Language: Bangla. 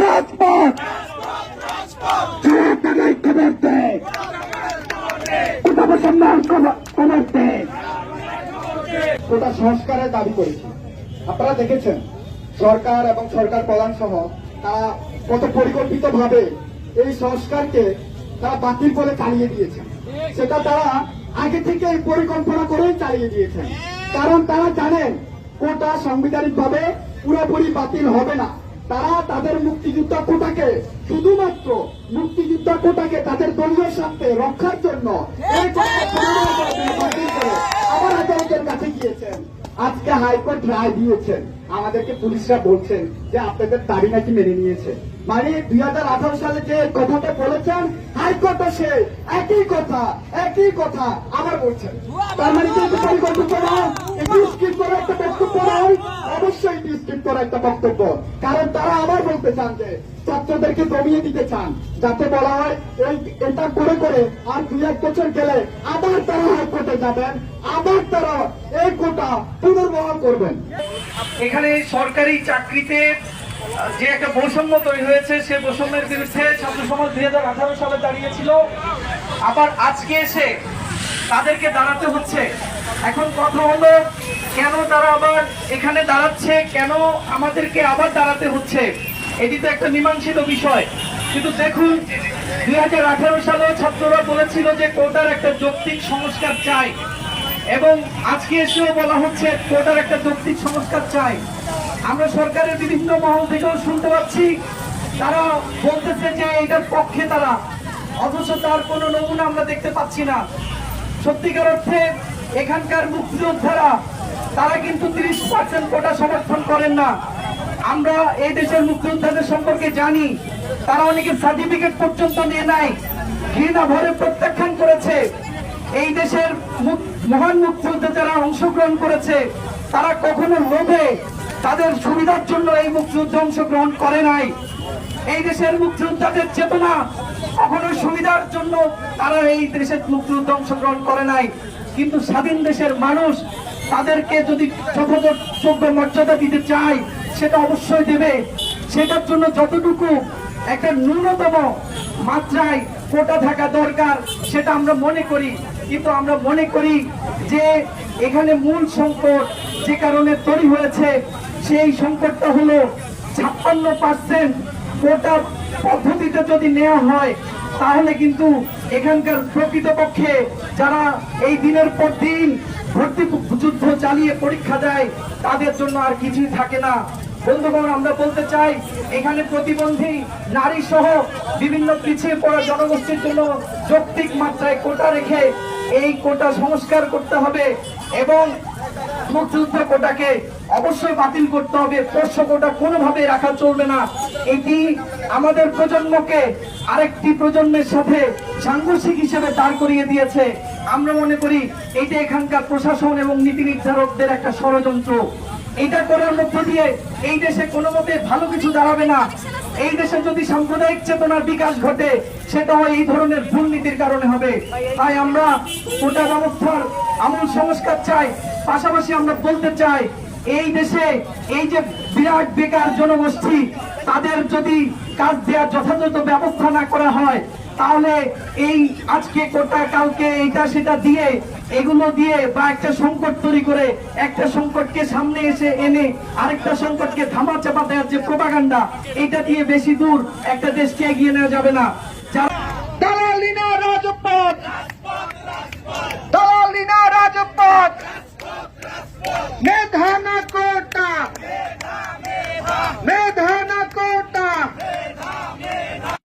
রাজপথ ছাড়াই খবর দেয়, কোটা বৈষম্যের খবর দেয়। কোটা সংস্কারের দাবি করেছি। আপনারা দেখেছেন সরকার এবং সরকার প্রধান সহ তারা কত পরিকল্পিত ভাবে এই সংস্কারকে তারা বাতিল করে চালিয়ে দিয়েছেন। সেটা তারা আগে থেকে পরিকল্পনা করেই চালিয়ে দিয়েছেন, কারণ তারা জানেন কোটা সাংবিধানিক ভাবে পুরোপুরি বাতিল হবে না। তারা তাদের মুক্তিযোদ্ধা কোটাকে, শুধুমাত্র মুক্তিযোদ্ধা কোটাকে তাদের দলীয় স্বার্থে রক্ষার জন্য এই বাতিল করে আবার আদালতের কাছে গিয়েছেন। আজকে হাইকোর্ট রায় দিয়েছেন, আমাদেরকে পুলিশরা বলছেন যে আপনাদের দাবি নাকি মেনে নিয়েছে। মানে 2018 সালে যে কথাটা বলেছেন হাইকোর্টও সে একই কথা আবার বলছেন। তার মানে যে পরিকল্পিত নয়, এটি স্ক্রিপ্ট করা একটা বক্তব্য নয়, অবশ্যই এটি স্ক্রিপ্ট করা একটা বক্তব্য। কারণ তারা আবার বলতে চান যে ছাত্রদেরকে দমিয়ে দিতে চান, যাতে বলা হয় এটা করে করে আর 2-1 বছর গেলে আবার তারা হাইকোর্টে যাবেন, আবার তারা এই কোটা পুনর্বহাল করবেন। এখানে সরকারি চাকরিতে যে একটা বৈষম্য তৈরি হয়েছে, সে বৈষম্যের বিরুদ্ধে ছাত্র সমাজ 2018 সালে দাঁড়িয়েছিল, আবার আজকে এসে তাদেরকে দাঁড়াতে হচ্ছে। এখন কথা হলো, কেন তারা আবার এখানে দাঁড়াচ্ছে, কেন আমাদেরকে আবার দাঁড়াতে হচ্ছে? এটি তো একটা মীমাংসিত বিষয়। কিন্তু দেখুন, 2018 সালেও ছাত্ররা বলেছিল যে কোটার একটা যৌক্তিক সংস্কার চাই, এবং আজকে এসেও বলা হচ্ছে কোটার একটা যৌক্তিক সংস্কার চাই। আমরা সরকারের বিভিন্ন মহল থেকেও শুনতে পাচ্ছি তারা বলতেছে যে এটার পক্ষে তারা, অথচ তার কোনো নমুনা আমরা দেখতে পাচ্ছি না। সত্যিকার অর্থে এখানকার মুক্তিযোদ্ধারা তারা কিন্তু 30% কোটা সমর্থন করেন না। আমরা এই দেশের মুক্তিযোদ্ধাদের সম্পর্কে জানি, তারা অনেকে সার্টিফিকেট পর্যন্ত নিয়ে নাই, ঘৃণা ভরে প্রত্যাখ্যান করেছে। এই দেশের মহান মুক্তিযুদ্ধে যারা অংশগ্রহণ করেছে তারা কখনো লোভে তাদের সুবিধার জন্য এই মুক্তিযুদ্ধে অংশগ্রহণ করে নাই। এই দেশের মুক্তিযোদ্ধাদের চেতনা কখনো সুবিধার জন্য তারা এই দেশের মুক্তিযুদ্ধে অংশগ্রহণ করে নাই। কিন্তু স্বাধীন দেশের মানুষ তাদেরকে যদি যথাযোগ্য মর্যাদা দিতে চায় সেটা অবশ্যই দেবে। সেটার জন্য যতটুকু একটা ন্যূনতম মাত্রায় কোটা থাকা দরকার সেটা আমরা মনে করি। কিন্তু আমরা মনে করি যে এখানে মূল সংকট যে কারণে তৈরি হয়েছে, সেই সংকটটা হলো 56% কোটা পদ্ধতিতে যদি নেওয়া হয় তাহলে কিন্তু এখানকার প্রকৃতপক্ষে যারা এই দিনের পর দিন ভর্তি যুদ্ধ চালিয়ে পরীক্ষা দেয় তাদের জন্য আর কিছুই থাকে না। বন্ধুগণ, আমরা বলতে চাই এখানে প্রতিবন্ধী নারী সহ বিভিন্ন পিছিয়ে পড়া জনগোষ্ঠীর জন্য যৌক্তিক মাত্রায় কোটা রেখে এই কোটা সংস্কার করতে হবে, এবং মুক্তিযুদ্ধ কোটাকে অবশ্যই বাতিল করতে হবে। পোষ্য কোটা কোনোভাবে রাখা চলবে না। এটি আমাদের প্রজন্মকে আরেকটি প্রজন্মের সাথে সাংঘর্ষিক হিসেবে দাঁড় করিয়ে দিয়েছে। আমরা মনে করি এটা এখানকার প্রশাসন এবং নীতি নির্ধারকদের একটা ষড়যন্ত্র। এটা করার মধ্য দিয়ে এই দেশে কোনো মতে ভালো কিছু দাঁড়াবে না। এই দেশে যদি সাম্প্রদায়িক চেতনার বিকাশ ঘটে সেটাও এই ধরনের দুর্নীতির কারণে হবে। তাই আমরা কোটা ব্যবস্থার আমূল সংস্কার চাই। পাশাপাশি আমরা বলতে চাই এই দেশে এই যে বিরাট বেকার জনগোষ্ঠী, তাদের যদি কাজ দেওয়ার যথাযথ ব্যবস্থা না করা হয় তাহলে এই আজকে কোটা কালকে এটা সেটা দিয়ে, এগুলো দিয়ে বা একটা সংকট তৈরি করে একটা সংকটকে সামনে এসে এনে আরেকটা সংকটকে ধামা চাপা দেওয়ার যে প্রোপাগান্ডা, এটা দিয়ে বেশি দূর একটা দেশকে এগিয়ে নেওয়া যাবে না। দালালি না রাজপথ,